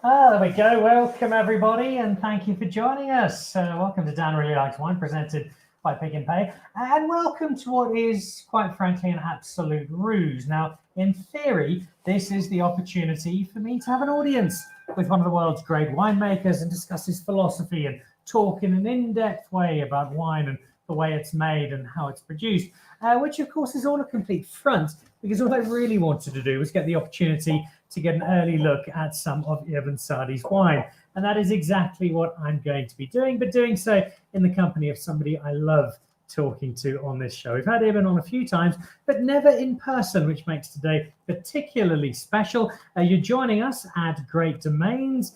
There we go. Welcome, everybody, and thank you for joining us. Welcome to Dan Really Likes Wine, presented by Pick and Pay, and welcome to what is, quite frankly, an absolute ruse. Now, in theory, this is the opportunity for me to have an audience with one of the world's great winemakers and discuss his philosophy and talk in an in-depth way about wine and the way it's made and how it's produced, which, of course, is all a complete front, because all I really wanted to do was get the opportunity to get an early look at some of Eben Sadie's wine. And that is exactly what I'm going to be doing, but doing so in the company of somebody I love talking to on this show. We've had Eben on a few times, but never in person, which makes today particularly special. You're joining us at Great Domains,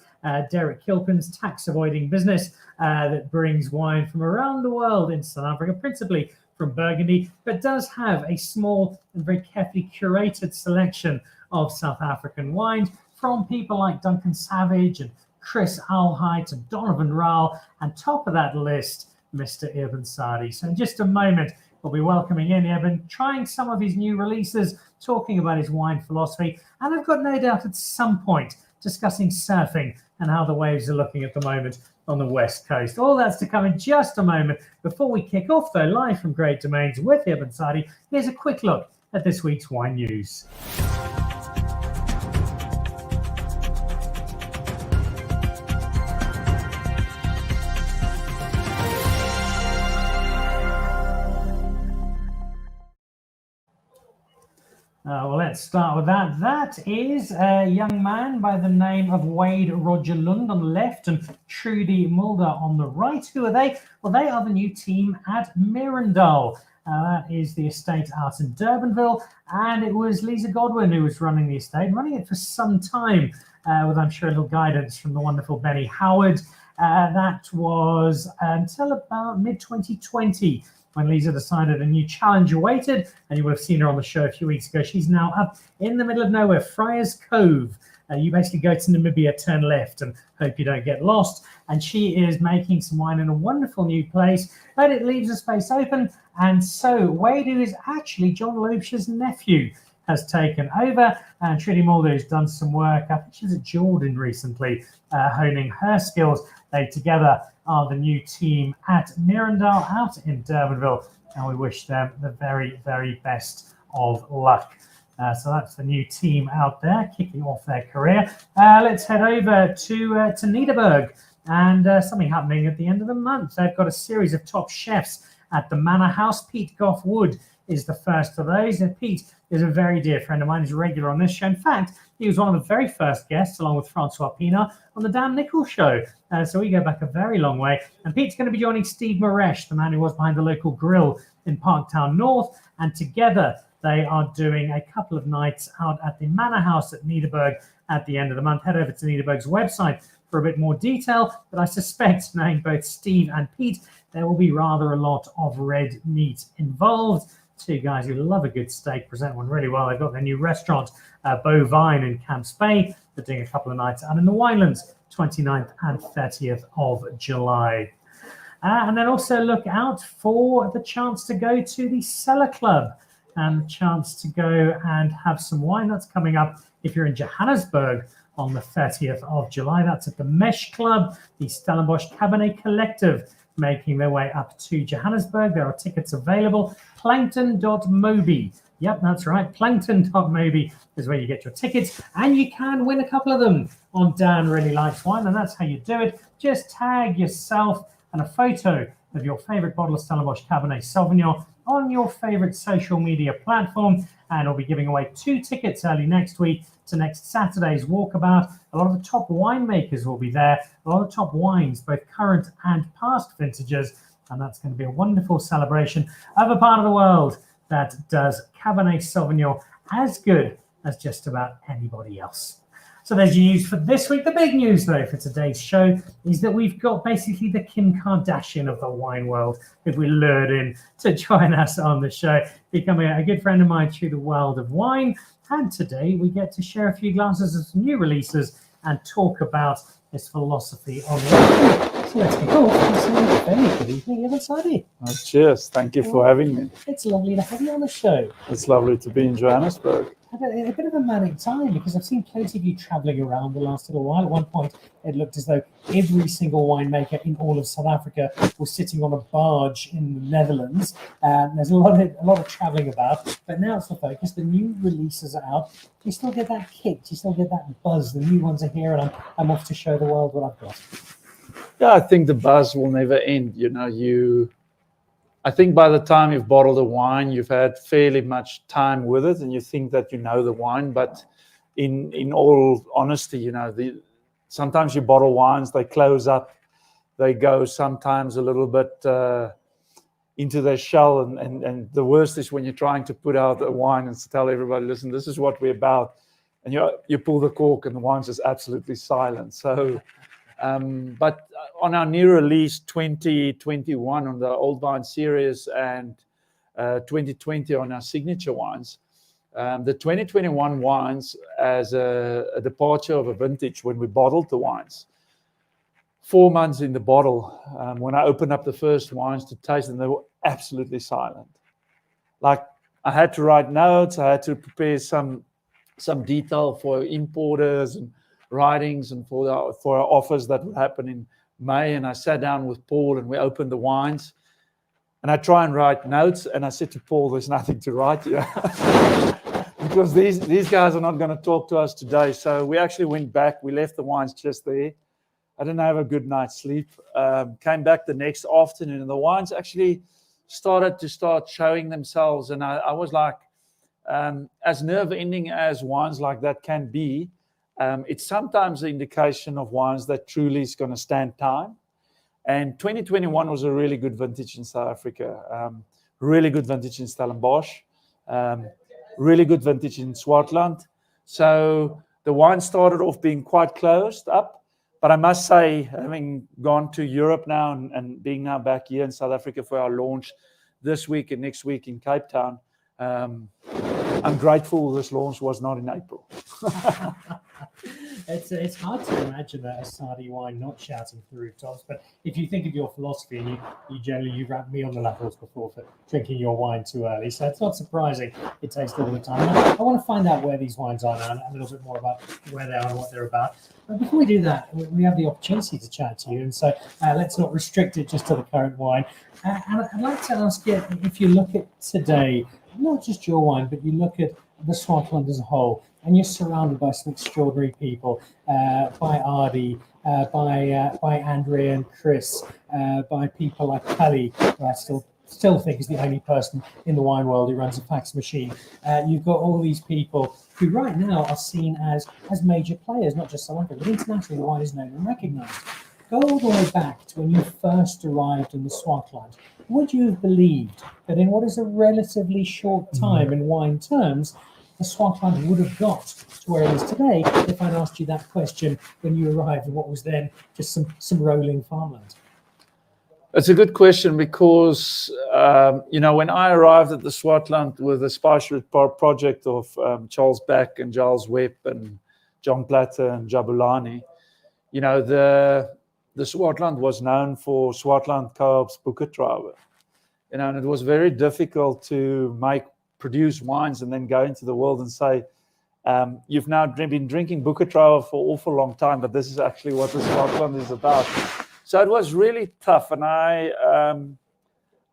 Derek Kilpin's tax-avoiding business that brings wine from around the world into South Africa, principally from Burgundy, but does have a small and very carefully curated selection of South African wines from people like Duncan Savage and Chris Alheit and Donovan Rowell, and top of that list, Mr. Eben Sadie. So in just a moment, we'll be welcoming in Eben, trying some of his new releases, talking about his wine philosophy, and I've got no doubt at some point discussing surfing and how the waves are looking at the moment on the West Coast. All that's to come in just a moment. Before we kick off, though, live from Great Domains with Eben Sadie, here's a quick look at this week's wine news. Well, let's start with that. That is a young man by the name of Wade Roger Lund on the left and Trudy Mulder on the right. Who are they? Well, they are the new team at Mirandal. That is the estate out in Durbanville, and it was Lisa Godwin who was running the estate, running it for some time, with, I'm sure, a little guidance from the wonderful Benny Howard. That was until about mid-2020. When Lisa decided a new challenge awaited, and you would have seen her on the show a few weeks ago. She's now up in the middle of nowhere, Friars Cove. You basically go to Namibia, turn left, and hope you don't get lost. And she is making some wine in a wonderful new place, but it leaves a space open. And so Wade, who is actually John Loebsch's nephew, has taken over, and Trudy Mulder has done some work. I think she was at Jordan recently, honing her skills. They together are the new team at Mirandal out in Durbanville, and we wish them the very, very best of luck. So that's the new team out there kicking off their career. Let's head over to Nederburg, and something happening at the end of the month. They've got a series of top chefs at the Manor House. Pete Goff Wood is the first of those, and Pete is a very dear friend of mine. He's a regular on this show. In fact, he was one of the very first guests, along with Francois Pienaar, on the Dan Nichols show. So we go back a very long way. And Pete's going to be joining Steve Moresh, the man who was behind the local grill in Parktown North. And together, they are doing a couple of nights out at the Manor House at Nederburg at the end of the month. Head over to Nederburg's website for a bit more detail. But I suspect, knowing both Steve and Pete, there will be rather a lot of red meat involved. Two guys who love a good steak, present one really well. They've got their new restaurant, Bovine in Camps Bay. They're doing a couple of nights out in the Winelands, 29th and 30th of July. And then also look out for the chance to go to the Cellar Club and the chance to go and have some wine. That's coming up if you're in Johannesburg on the 30th of July. That's at the Mesh Club, the Stellenbosch Cabernet Collective, making their way up to Johannesburg. There are tickets available. Plankton.mobi. Yep, that's right. Plankton.mobi is where you get your tickets, and you can win a couple of them on Dan Really Likes Wine, and that's how you do it. Just tag yourself and a photo of your favorite bottle of Stellenbosch Cabernet Sauvignon on your favorite social media platform, and I'll be giving away 2 tickets early next week to next Saturday's walkabout. A lot of the top winemakers will be there, a lot of top wines, both current and past vintages, and that's going to be a wonderful celebration of a part of the world that does Cabernet Sauvignon as good as just about anybody else. So there's your news for this week. The big news, though, for today's show is that we've got basically the Kim Kardashian of the wine world that we lured in to join us on the show, becoming a good friend of mine through the world of wine. And today we get to share a few glasses of some new releases and talk about his philosophy on wine. let's kick off and say very good evening, Eben Sadie. Cheers. Thank you for having me. It's lovely to have you on the show. It's lovely to be in Johannesburg. Had a bit of a manic time because I've seen plenty of you travelling around the last little while. At one point, it looked as though every single winemaker in all of South Africa was sitting on a barge in the Netherlands. There's a lot of travelling about, but now it's the focus. The new releases are out. You still get that kick. You still get that buzz. The new ones are here, and I'm off to show the world what I've got. Yeah, I think the buzz will never end. I think by the time you've bottled a wine, you've had fairly much time with it, and you think that you know the wine. But in all honesty, sometimes you bottle wines, they close up, they go sometimes a little bit into their shell, and the worst is when you're trying to put out a wine and tell everybody, listen, this is what we're about, and you pull the cork and the wine's just absolutely silent. So. But on our new release 2021 on the Old Vine series and 2020 on our signature wines, the 2021 wines as a departure of a vintage when we bottled the wines. 4 months in the bottle, when I opened up the first wines to taste them, they were absolutely silent. Like I had to write notes, I had to prepare some detail for importers and writings and for our offers that would happen in May. And I sat down with Paul and we opened the wines and I try and write notes, and I said to Paul, there's nothing to write here because these guys are not going to talk to us today. So we actually went back, we left the wines just there. I didn't have a good night's sleep. Came back the next afternoon and the wines actually started showing themselves, and I was like, as nerve-ending as wines like that can be, it's sometimes an indication of wines that truly is going to stand time. And 2021 was a really good vintage in South Africa, really good vintage in Stellenbosch, really good vintage in Swartland. So the wine started off being quite closed up. But I must say, having gone to Europe now and being now back here in South Africa for our launch this week and next week in Cape Town, I'm grateful this launch was not in April. It's hard to imagine a Sadie wine not shouting through rooftops, but if you think of your philosophy, and you wrapped me on the laterals before for drinking your wine too early, so it's not surprising it tastes all the time. I want to find out where these wines are now and a little bit more about where they are and what they're about. But before we do that, we have the opportunity to chat to you, and so let's not restrict it just to the current wine. And I'd like to ask you, if you look at today, not just your wine, but you look at the Swartland as a whole, and you're surrounded by some extraordinary people, by Ardi, by Andrea and Chris, by people like Kelly, who I still think is the only person in the wine world who runs a fax machine. You've got all these people who right now are seen as major players, not just South Africa, but internationally the wine is known and recognised. Go all the way back to when you first arrived in the Swartland. Would you have believed that in what is a relatively short time in wine terms, the Swartland would have got to where it is today if I'd asked you that question when you arrived in what was then just some rolling farmland? It's a good question because, when I arrived at the Swartland with the Spice Route project of Charles Beck and Giles Webb and John Platter and Jabulani, the Swartland was known for Swartland Co-op's Boeketraube. And it was very difficult to produce wines and then go into the world and say, you've now been drinking Boeketraube for an awful long time, but this is actually what the Swartland is about. So it was really tough, and I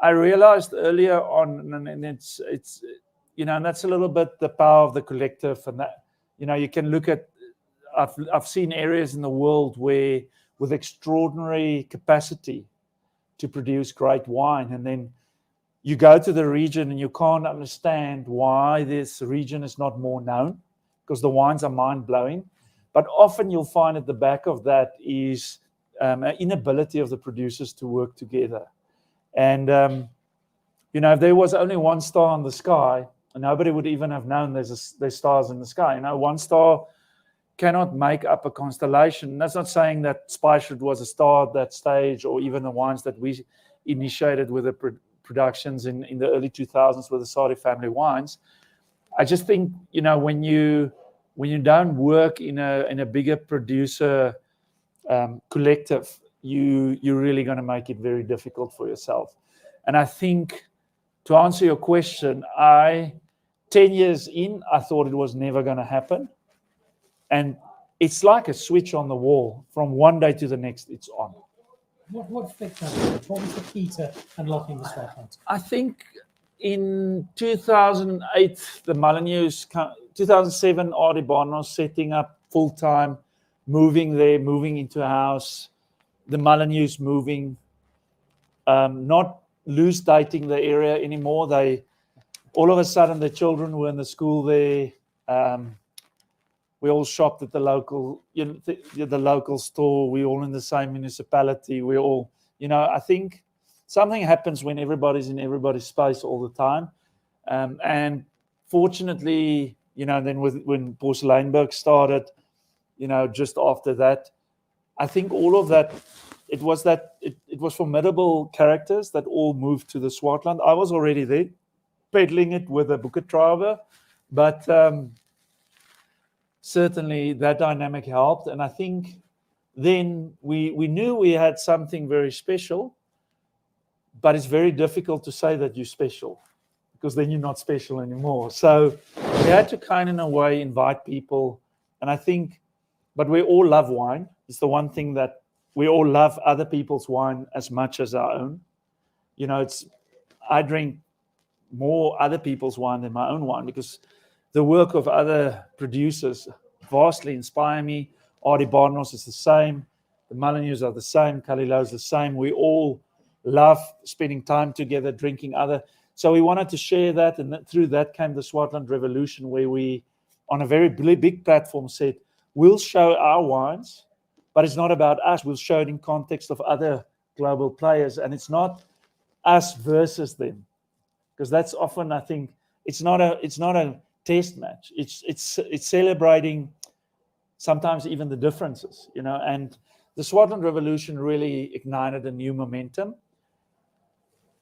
realized earlier on, and it's and that's a little bit the power of the collective, and that you can look at. I've seen areas in the world where with extraordinary capacity to produce great wine, and then you go to the region and you can't understand why this region is not more known, because the wines are mind-blowing. But often you'll find at the back of that is an inability of the producers to work together. And, if there was only one star in the sky, nobody would even have known there's stars in the sky. One star cannot make up a constellation. That's not saying that Spice Route was a star at that stage, or even the wines that we initiated with the productions in the early 2000s with the Sadie family wines. I just think, when you don't work in a bigger producer collective, you're really going to make it very difficult for yourself. And I think, to answer your question, 10 years in, I thought it was never going to happen. And it's like a switch on the wall. From one day to the next, it's on. What flipped that? What was the key to unlocking the Swartland? I think in 2008, the Molyneux's, 2007, Arie Barnos setting up full-time, moving there, moving into a house, the Molyneux's moving, not loose dating the area anymore. All of a sudden, the children were in the school there. We all shopped at the local, the local store. We're all in the same municipality. We all, I think something happens when everybody's in everybody's space all the time. And fortunately, then when Porcelainberg started, just after that, I think all of that, it was formidable characters that all moved to the Swartland. I was already there, peddling it with a Boekentraube, but certainly that dynamic helped. And I think then we knew we had something very special, but it's very difficult to say that you're special, because then you're not special anymore. So we had to kind of, in a way, invite people. And I think, but we all love wine. It's the one thing that we all love other people's wine as much as our own. I drink more other people's wine than my own wine, because the work of other producers vastly inspire me. Arie Barnos is the same. The Molyneux are the same. Kalilo is the same. We all love spending time together, drinking other. So we wanted to share that, and through that came the Swartland Revolution, where we, on a very big platform, said, we'll show our wines, but it's not about us. We'll show it in context of other global players, and it's not us versus them, because that's often, I think, it's not a test match. It's celebrating sometimes even the differences, and the Swartland Revolution really ignited a new momentum.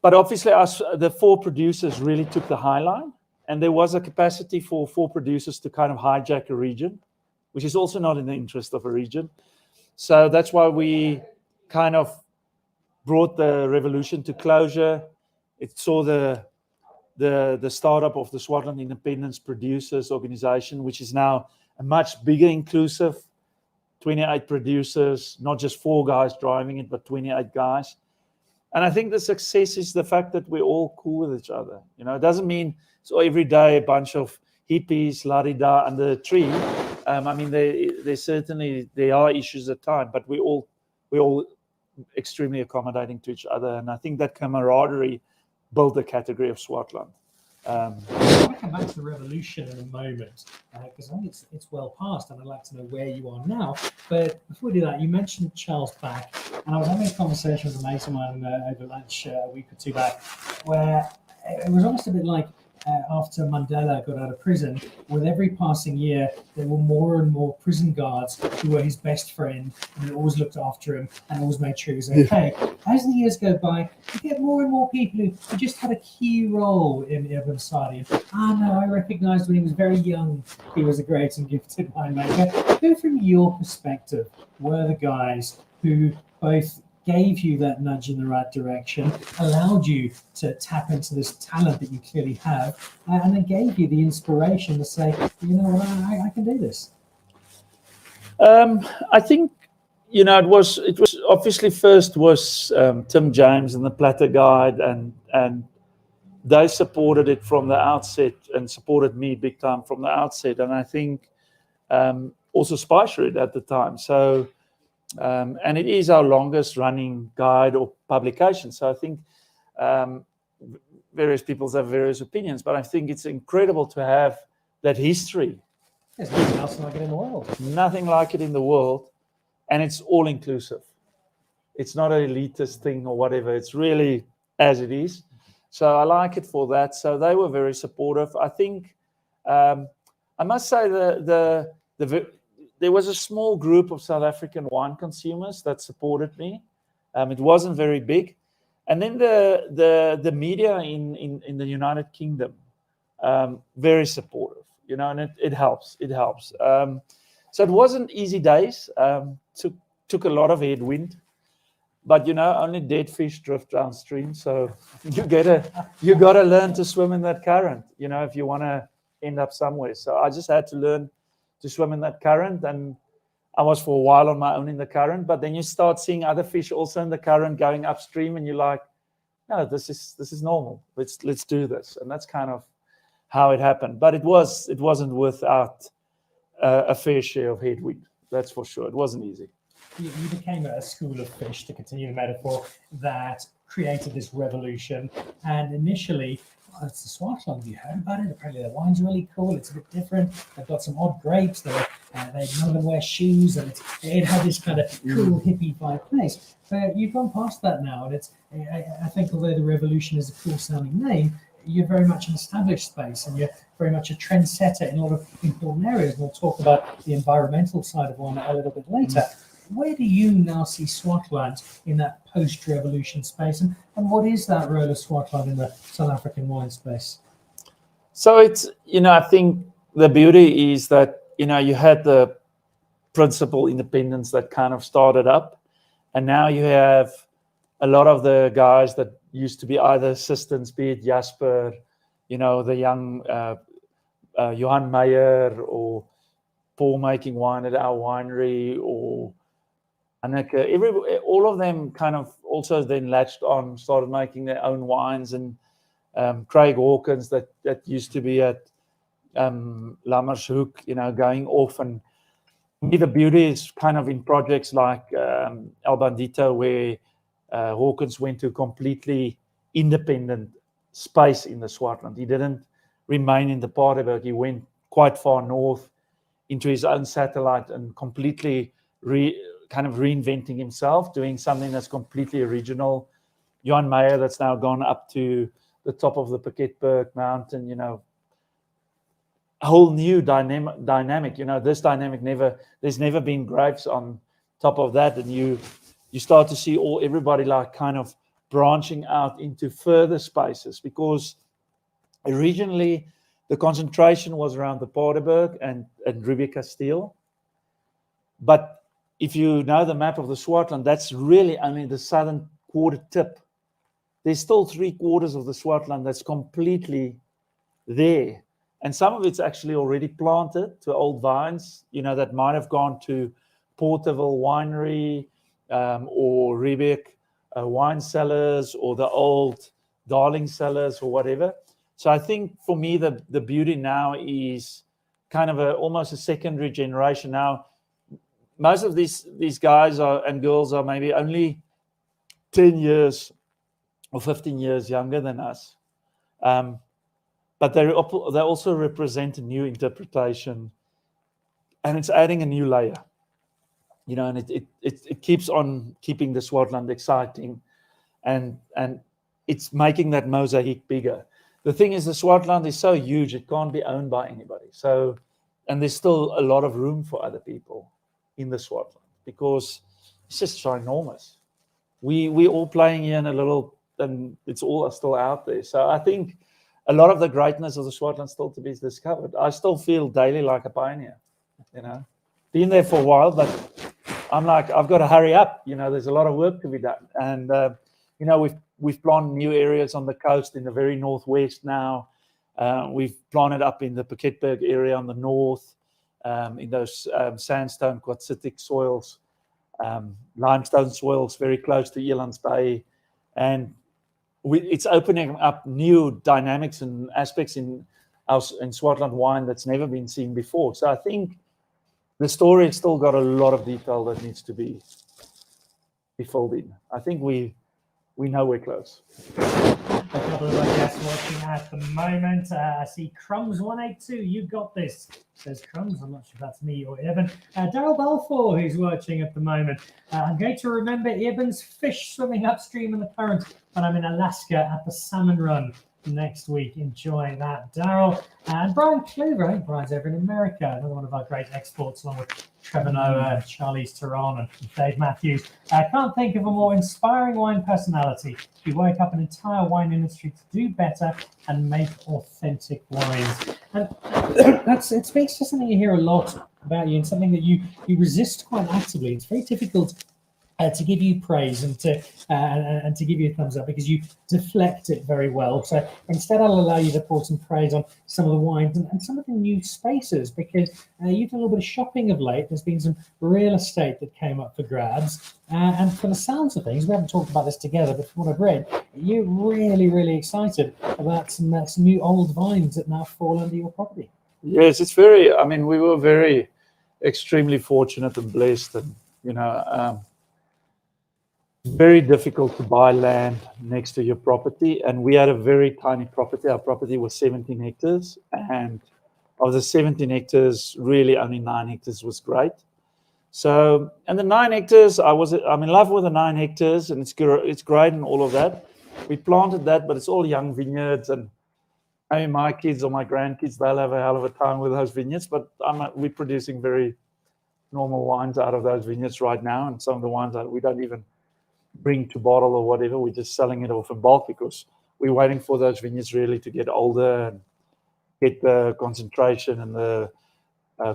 But obviously, the 4 producers really took the high line, and there was a capacity for 4 producers to kind of hijack a region, which is also not in the interest of a region. So that's why we kind of brought the revolution to closure. It saw the startup of the Swartland Independence Producers Organization, which is now a much bigger, inclusive, 28 producers, not just 4 guys driving it, but 28 guys. And I think the success is the fact that we're all cool with each other. It doesn't mean so every day a bunch of hippies, la-di-da under a tree. I mean, there are issues at times, but we're all extremely accommodating to each other. And I think that camaraderie built the category of Swartland. I'll come back to the revolution in a moment, because I think it's well past, and I'd like to know where you are now. But before we do that, you mentioned Charles Back, and I was having a conversation with a mate of mine over lunch a week or 2 back, where it was almost a bit like after Mandela got out of prison, with every passing year, there were more and more prison guards who were his best friend, and they always looked after him and always made sure he was okay. As the years go by, you get more and more people who just had a key role in Eben Sadie. I recognized when he was very young, he was a great and gifted winemaker. Who, from your perspective, were the guys who both gave you that nudge in the right direction, allowed you to tap into this talent that you clearly have, and then gave you the inspiration to say, I can do this? I think, it was obviously first was Tim James and the Platter Guide, and they supported it from the outset and supported me big time from the outset. And I think also Spicery at the time. So, and it is our longest running guide or publication. So I think various people have various opinions, but I think it's incredible to have that history. There's nothing else like it in the world. Nothing like it in the world. And it's all inclusive. It's not an elitist thing or whatever. It's really as it is. So I like it for that. So they were very supportive. I think, I must say there was a small group of South African wine consumers that supported me. It wasn't very big. And then the media in the United Kingdom, very supportive, and it helps. It helps. So it wasn't easy days. Took a lot of headwind. But only dead fish drift downstream. So you gotta learn to swim in that current, if you want to end up somewhere. So I just had to learn to swim in that current, and I was for a while on my own in the current. But then you start seeing other fish also in the current going upstream, and you're like, no, this is normal. Let's do this, and that's kind of how it happened. But it wasn't without a fair share of headwind. That's for sure. It wasn't easy. You became a school of fish, to continue the metaphor, that created this revolution. And initially, it's the Swartland. Have you heard about it? Apparently, the wine's really cool. It's a bit different. They've got some odd grapes. None of them wear shoes, and it had this kind of cool hippie vibe place. But you've gone past that now, and I think although the revolution is a cool sounding name, you're very much an established space, and you're very much a trendsetter in a lot of important areas. We'll talk about the environmental side of wine a little bit later. Where do you now see Swartland in that post-revolution space, and what is that role of Swartland in the South African wine space? So it's, I think the beauty is that, you had the principal independence that kind of started up, and now you have a lot of the guys that used to be either assistants, be it Jasper, the young Johan Meyer, or Paul making wine at our winery, or Anneke, all of them kind of also then latched on, started making their own wines, and Craig Hawkins that used to be at Lammershoek, going off. And the beauty is kind of in projects like El Bandito, where Hawkins went to a completely independent space in the Swartland. He didn't remain in the Paardeberg. He went quite far north into his own satellite and completely kind of reinventing himself, doing something that's completely original. Johan Meyer, that's now gone up to the top of the Piketberg mountain, a whole new dynamic. This dynamic there's never been grapes on top of that, and you start to see everybody like kind of branching out into further spaces, because originally the concentration was around the Paardeberg and Riebeek Kasteel. But if you know the map of the Swartland, that's really only the southern quarter tip. There's still 3/4 of the Swartland that's completely there. And some of it's actually already planted to old vines, that might have gone to Porterville Winery or Riebeek wine cellars, or the old Darling cellars, or whatever. So I think for me, the beauty now is kind of almost a secondary generation. Now, most of these guys and girls are maybe only 10 years or 15 years younger than us. But they also represent a new interpretation, and it's adding a new layer. And it keeps on keeping the Swartland exciting, and it's making that mosaic bigger. The thing is, the Swartland is so huge, it can't be owned by anybody. So, and there's still a lot of room for other people in the Swartland, because it's just ginormous. We all playing here in a little, and it's all still out there. So I think a lot of the greatness of the Swartland still to be discovered. I still feel daily like a pioneer, been there for a while, but I'm like, I've got to hurry up. There's a lot of work to be done. And, we've planted new areas on the coast in the very northwest now. We've planted up in the Piketberg area on the north, in those sandstone quartzitic soils, limestone soils very close to Elands Bay. And it's opening up new dynamics and aspects in Swartland wine that's never been seen before. So I think the story has still got a lot of detail that needs to be filled in. I think we know we're close. A couple of our guests watching at the moment. I see Crumbs 182. You got this, says Crumbs. I'm not sure if that's me or Eben. Daryl Balfour, who's watching at the moment. I'm going to remember Eben's fish swimming upstream in the current when I'm in Alaska at the Salmon Run next week. Enjoy that, Daryl. And Brian Kluver, I think Brian's over in America, another one of our great exports, along with Trevor Noah, Charlize Theron, and Dave Matthews. I can't think of a more inspiring wine personality who woke up an entire wine industry to do better and make authentic wines. And it speaks to something you hear a lot about you, and something that you resist quite actively. It's very difficult to give you praise and to give you a thumbs up, because you deflect it very well. So instead, I'll allow you to pour some praise on some of the wines and some of the new spaces, because you've done a little bit of shopping of late. There's been some real estate that came up for grabs, and for the sounds of things, we haven't talked about this together, but from what I've read, you're really excited about some new old vines that now fall under your property. Yes, it's very. I mean, we were very extremely fortunate and blessed, and very difficult to buy land next to your property, and we had a very tiny property. Our property was 17 hectares, and of the 17 hectares, really only 9 hectares was great. So, and the 9 hectares, I'm in love with the 9 hectares, and it's great and all of that. We planted that, but it's all young vineyards, and I mean, my kids or my grandkids, they'll have a hell of a time with those vineyards, but we're producing very normal wines out of those vineyards right now, and some of the wines that we don't even bring to bottle or whatever, we're just selling it off in bulk, because we're waiting for those vineyards really to get older and get the concentration and the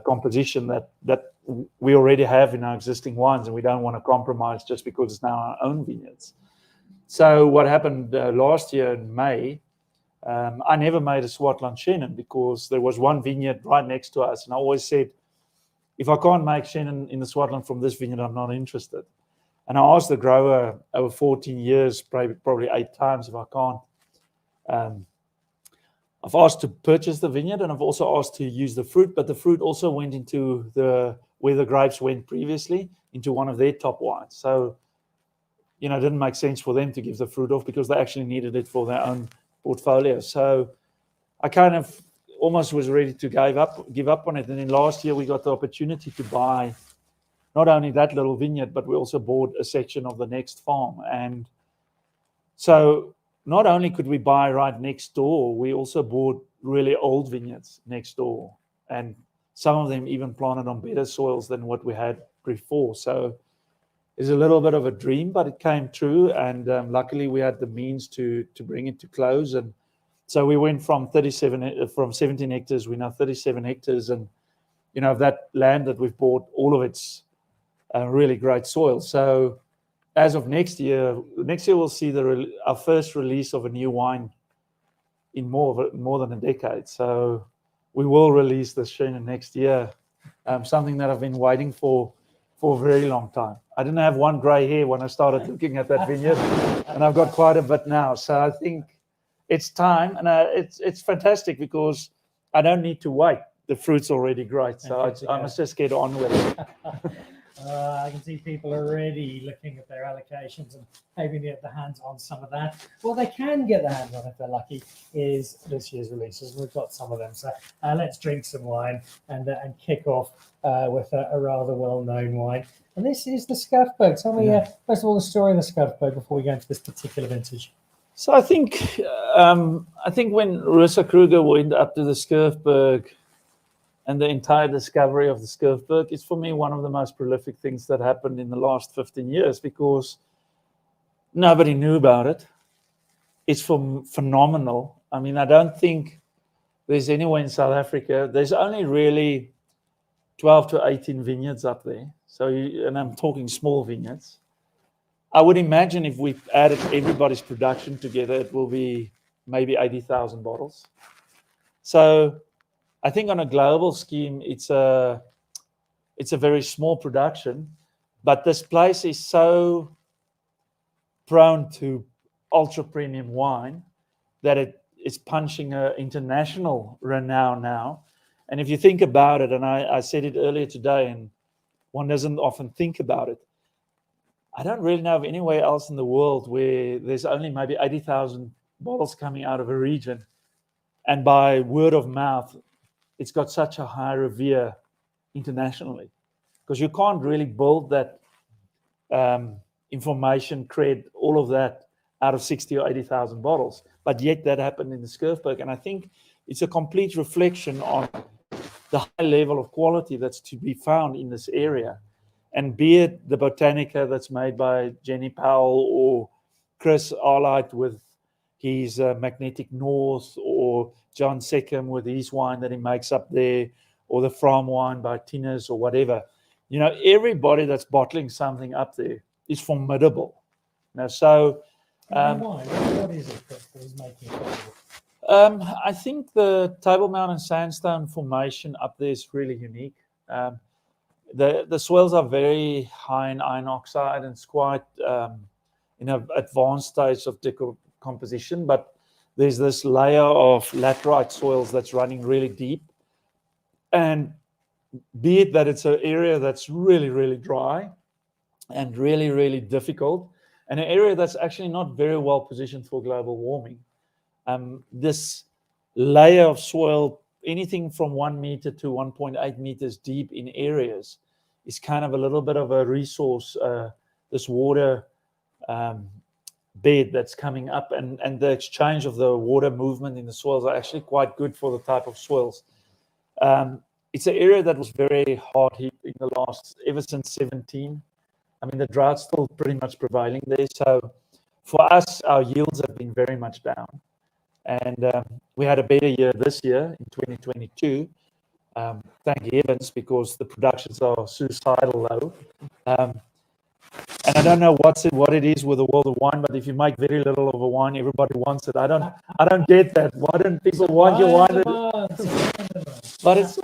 composition that we already have in our existing wines, and we don't want to compromise just because it's now our own vineyards. So what happened last year in May, I never made a Swartland Chenin because there was one vineyard right next to us, and I always said, if I can't make Chenin in the Swartland from this vineyard, I'm not interested. And I asked the grower over 14 years, probably 8 times, if I can't. I've asked to purchase the vineyard, and I've also asked to use the fruit, but the fruit also went into where the grapes went previously, into one of their top wines. So, it didn't make sense for them to give the fruit off because they actually needed it for their own portfolio. So I kind of almost was ready to give up on it. And then last year we got the opportunity to buy not only that little vineyard, but we also bought a section of the next farm. And so not only could we buy right next door, we also bought really old vineyards next door. And some of them even planted on better soils than what we had before. So it's a little bit of a dream, but it came true. And luckily we had the means to bring it to close. And so we went from 17 hectares, we're now 37 hectares. And, that land that we've bought, all of it's really great soil. So as of next year we'll see our first release of a new wine in more than a decade. So we will release this Chenin next year, something that I've been waiting for a very long time. I didn't have one gray hair when I started looking at that vineyard, and I've got quite a bit now. So I think it's time, and it's fantastic because I don't need to wait. The fruit's already great, so I must just get on with it. I can see people already looking at their allocations and hoping to get their hands on some of that. What they can get their hands on, if they're lucky, is this year's releases. We've got some of them. So let's drink some wine and kick off with a rather well-known wine. And this is the Skurfberg. Tell me, first of all, the story of the Skurfberg before we go into this particular vintage. So I think when Rosa Kruger went up to the Skurfberg, and the entire discovery of the Skurfberg is, for me, one of the most prolific things that happened in the last 15 years because nobody knew about it. It's phenomenal. I mean, I don't think there's anywhere in South Africa. There's only really 12 to 18 vineyards up there. So, and I'm talking small vineyards. I would imagine if we added everybody's production together, it will be maybe 80,000 bottles. So I think on a global scheme, it's a very small production, but this place is so prone to ultra premium wine that it is punching an international renown now. And if you think about it, and I said it earlier today, and one doesn't often think about it, I don't really know of anywhere else in the world where there's only maybe 80,000 bottles coming out of a region, and by word of mouth, it's got such a high revere internationally, because you can't really build that information, cred, all of that out of 60 or 80,000 bottles. But yet that happened in the Skurfberg. And I think it's a complete reflection on the high level of quality that's to be found in this area. And be it the Botanica that's made by Jenny Powell, or Chris Arlight with his Magnetic North, or John Seckham with his wine that he makes up there, or the farm wine by Tinners or whatever. Everybody that's bottling something up there is formidable. Now, so Why? What is it that is making it possible? I think the Table Mountain sandstone formation up there is really unique. The soils are very high in iron oxide and it's quite in an advanced stage of decomposition, but there's this layer of laterite soils that's running really deep. And be it that it's an area that's really, really dry and really, really difficult, and an area that's actually not very well positioned for global warming. This layer of soil, anything from 1 meter to 1.8 meters deep in areas, is kind of a little bit of a resource, this water bed that's coming up, and the exchange of the water movement in the soils are actually quite good for the type of soils. It's an area that was very hard hit in the last, ever since 17. I mean, the drought's still pretty much prevailing there. So for us, our yields have been very much down. And we had a better year this year in 2022. Thank heavens, because the productions are suicidal low. And I don't know what it is with the world of wine, but if you make very little of a wine, everybody wants it. I don't get that. Why don't people want your wine? But it's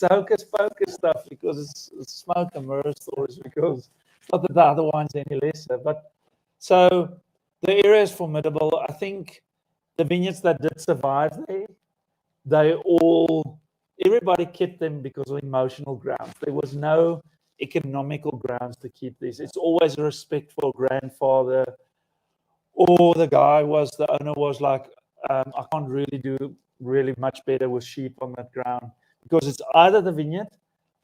hocus pocus stuff, because it's smoke and mirror stories, because it's not that the other wine's any lesser. But so the area is formidable. I think the vineyards that did survive there, everybody kept them because of emotional grounds. There was no economical grounds to keep these. It's always a respect for grandfather, or the owner was like, I can't really do really much better with sheep on that ground, because it's either the vineyard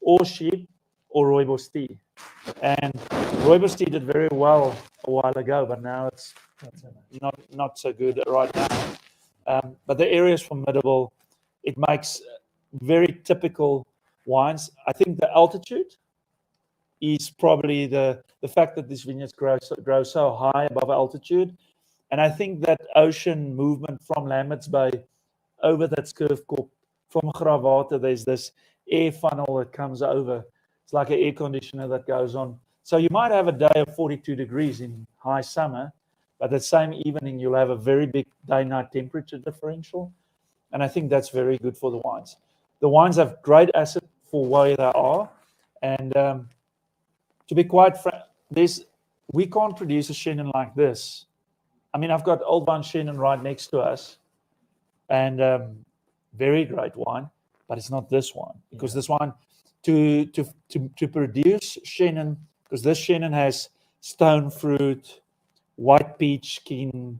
or sheep or rooibos tea. And rooibos tea did very well a while ago, but now it's not so good right now. But the area is formidable. It makes very typical wines. I think the altitude is probably the fact that these vineyards grow so high above altitude. And I think that ocean movement from Lambert's Bay over that Skurfkop, from Gravater, there's this air funnel that comes over. It's like an air conditioner that goes on. So you might have a day of 42 degrees in high summer, but the same evening you'll have a very big day-night temperature differential. And I think that's very good for the wines. The wines have great acid for where they are. And to be quite frank, we can't produce a Chenin like this. I mean, I've got Old Vine Chenin right next to us, and very great wine, but it's not this one, because this one, to produce Chenin, because this Chenin has stone fruit, white peach skin,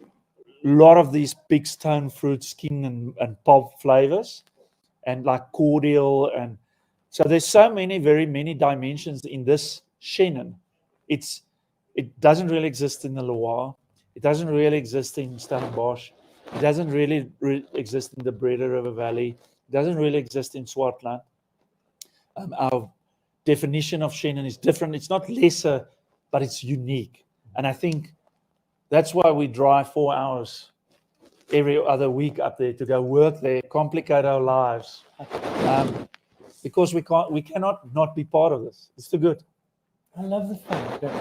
a lot of these big stone fruit skin and pulp flavors, and like cordial, and so there's very many dimensions in this Chenin. It doesn't really exist in the Loire. It doesn't really exist in Stellenbosch. It doesn't really exist in the Breda River Valley. It doesn't really exist in Swartland. Our definition of Chenin is different. It's not lesser, but it's unique. And I think that's why we drive 4 hours every other week up there to go work there, complicate our lives, because we cannot not be part of this. It's too good. I love the fact that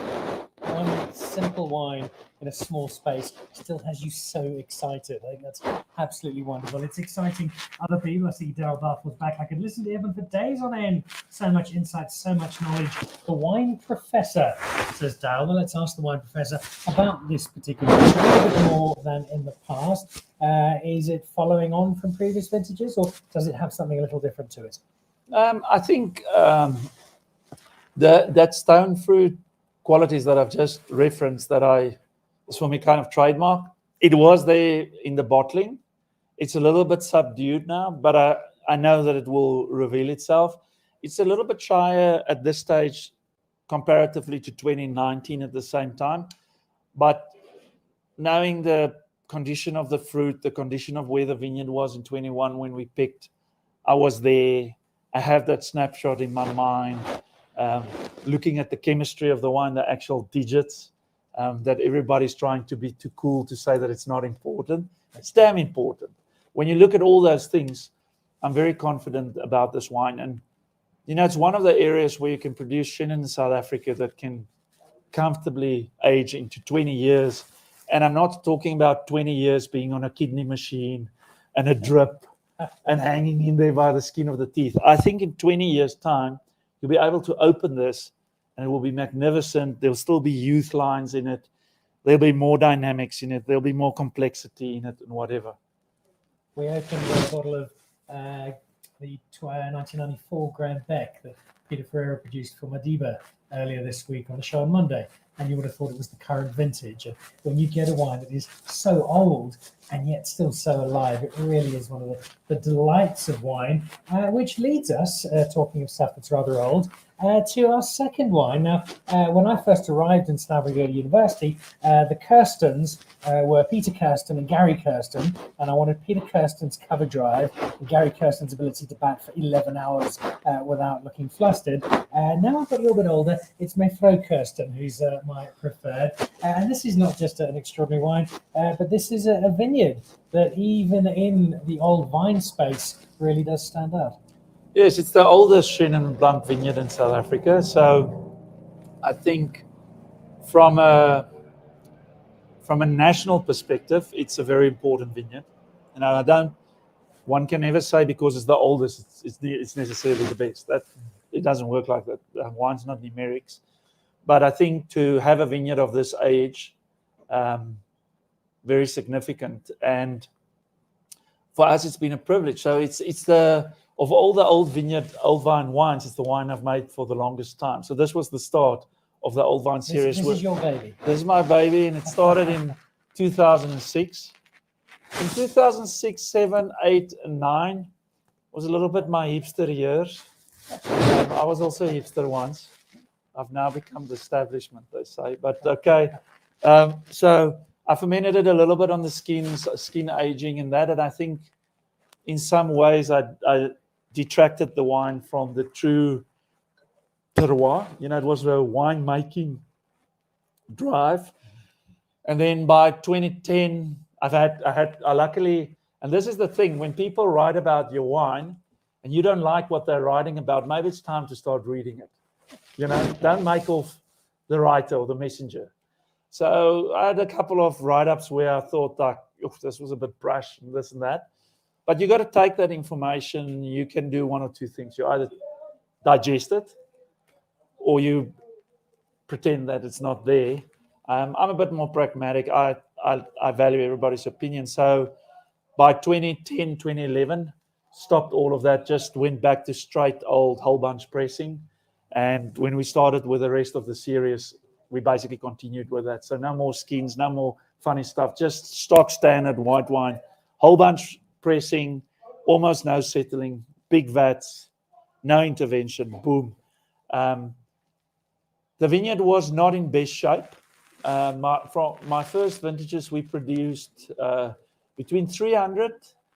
one simple wine in a small space still has you so excited. I think that's absolutely wonderful. It's exciting other people. I see Daryl Barfield's back. I could listen to Eben for days on end. So much insight, so much knowledge. The wine professor, says Daryl. Well, let's ask the wine professor about this particular one. A little bit more than in the past. Is it following on from previous vintages, or does it have something a little different to it? I think that stone fruit qualities that I've just referenced, is for me kind of trademark. It was there in the bottling. It's a little bit subdued now, but I know that it will reveal itself. It's a little bit shyer at this stage comparatively to 2019 at the same time. But knowing the condition of the fruit, the condition of where the vineyard was in 21 when we picked, I was there. I have that snapshot in my mind. Looking at the chemistry of the wine, the actual digits, that everybody's trying to be too cool to say that it's not important. It's damn important. When you look at all those things, I'm very confident about this wine. And, it's one of the areas where you can produce Chenin in South Africa that can comfortably age into 20 years. And I'm not talking about 20 years being on a kidney machine and a drip and hanging in there by the skin of the teeth. I think in 20 years' time, you'll be able to open this and it will be magnificent. There'll still be youth lines in it. There'll be more dynamics in it. There'll be more complexity in it and whatever. We opened a bottle of the 1994 Grand Beck that Peter Ferreira produced for Madiba earlier this week on the show on Monday, and you would have thought it was the current vintage. And when you get a wine that is so old and yet still so alive, it really is one of the delights of wine, which leads us, talking of stuff that's rather old, to our second wine. Now, when I first arrived in Stanford University, the Kirstens were Peter Kirsten and Gary Kirsten, and I wanted Peter Kirsten's cover drive and Gary Kirsten's ability to bat for 11 hours without looking flustered. Now I've got a little bit older, it's Maestro Kirsten who's my preferred. And this is not just an extraordinary wine, but this is a vineyard that even in the old vine space really does stand out. Yes, it's the oldest Chenin Blanc vineyard in South Africa. So I think from a national perspective, it's a very important vineyard. And one can never say because it's the oldest, it's necessarily the best. That it doesn't work like that. Wine's not numerics. But I think to have a vineyard of this age, very significant. And for us, it's been a privilege. So it's the of all the old vine wines, it's the wine I've made for the longest time. So this was the start of the old vine series. This is your baby. This is my baby, and it started in 2006. In 2006, 7, 8, and 9 was a little bit my hipster years. I was also a hipster once. I've now become the establishment, they say. But okay. So I fermented it a little bit on the skin aging and that. And I think in some ways I detracted the wine from the true terroir. It was a winemaking drive. And then by 2010, I luckily, and this is the thing, when people write about your wine and you don't like what they're writing about, maybe it's time to start reading it. Don't make off the writer or the messenger. So I had a couple of write-ups where I thought this was a bit brash and this and that. But you got to take that information. You can do one or two things. You either digest it or you pretend that it's not there. I'm a bit more pragmatic. I value everybody's opinion. So by 2010, 2011, stopped all of that, just went back to straight old whole bunch pressing. And when we started with the rest of the series, we basically continued with that. So no more skins, no more funny stuff, just stock standard white wine, whole bunch pressing, almost no settling, big vats, no intervention, boom. The vineyard was not in best shape. From my first vintages, we produced between 300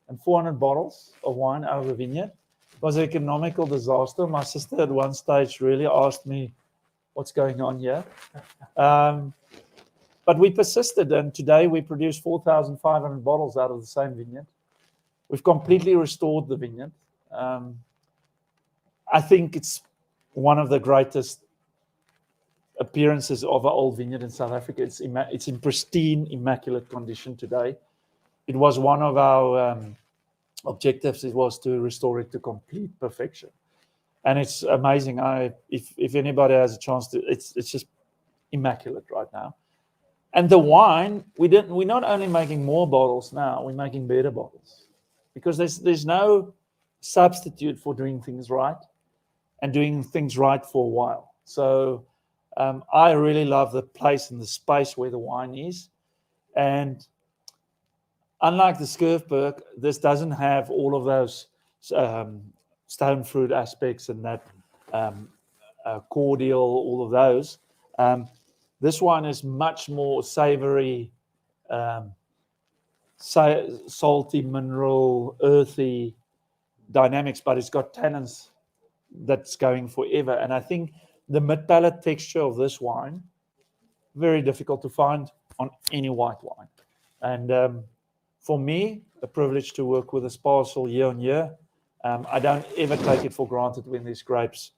and 400 bottles of wine out of the vineyard. It was an economical disaster. My sister at one stage really asked me, what's going on here? But we persisted, and today we produce 4,500 bottles out of the same vineyard. We've completely restored the vineyard. I think it's one of the greatest appearances of an old vineyard in South Africa. It's in pristine, immaculate condition today. It was one of our objectives. It was to restore it to complete perfection, and it's amazing. If anybody has a chance to, it's just immaculate right now. And the wine, we're not only making more bottles now, we're making better bottles, because there's no substitute for doing things right and doing things right for a while. So I really love the place and the space where the wine is. And unlike the Skurfberg, this doesn't have all of those stone fruit aspects and that cordial, all of those. This one is much more savory, salty, mineral, earthy dynamics, but it's got tannins that's going forever. And I think the mid-palate texture of this wine, very difficult to find on any white wine. And for me, a privilege to work with a parcel year on year. I don't ever take it for granted when there's grapes.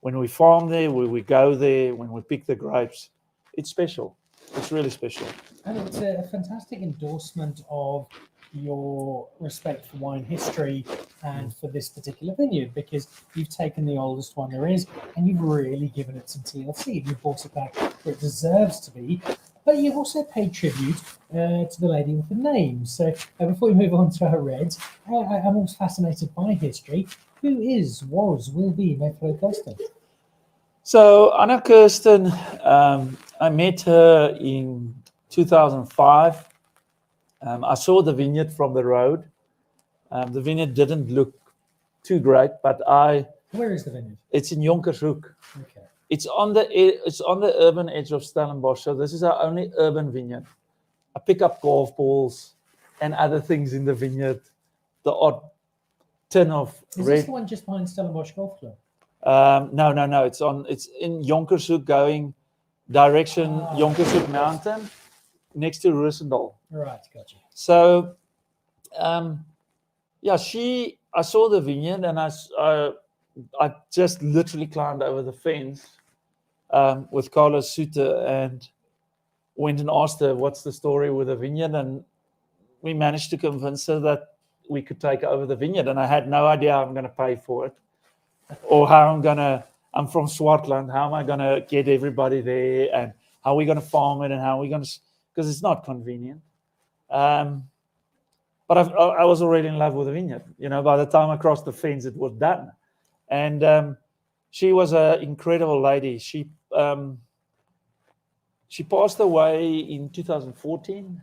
When we farm there, when we go there, when we pick the grapes, it's special. It's really special. And it's a fantastic endorsement of your respect for wine history and for this particular vineyard, because you've taken the oldest one there is and you've really given it some TLC. You've brought it back where it deserves to be, but you've also paid tribute to the lady with the name. So before we move on to her reds, I'm always fascinated by history. Who is, was, will be Mayflower Kirsten? So Anna Kirsten, I met her in 2005. I saw the vineyard from the road. The vineyard didn't look too great, but Where is the vineyard? it's in Jonkershoek. Okay. It's on the urban edge of Stellenbosch. So this is our only urban vineyard. I pick up golf balls and other things in the vineyard. The odd tin of Is red. this the one just behind Stellenbosch Golf Club? No. It's in Jonkershoek, going direction Jonkershoek Mountain, next to Roosendaal. Right, gotcha. So, I saw the vineyard, and I just literally climbed over the fence with Carlos Suter and went and asked her what's the story with the vineyard, and we managed to convince her that we could take over the vineyard, and I had no idea how I'm going to pay for it or how I'm from Swartland, how am I going to get everybody there, and how are we going to farm it, and how are we going to, because it's not convenient. But I was already in love with the vineyard. By the time I crossed the fence, it was done. And she was an incredible lady. She passed away in 2014,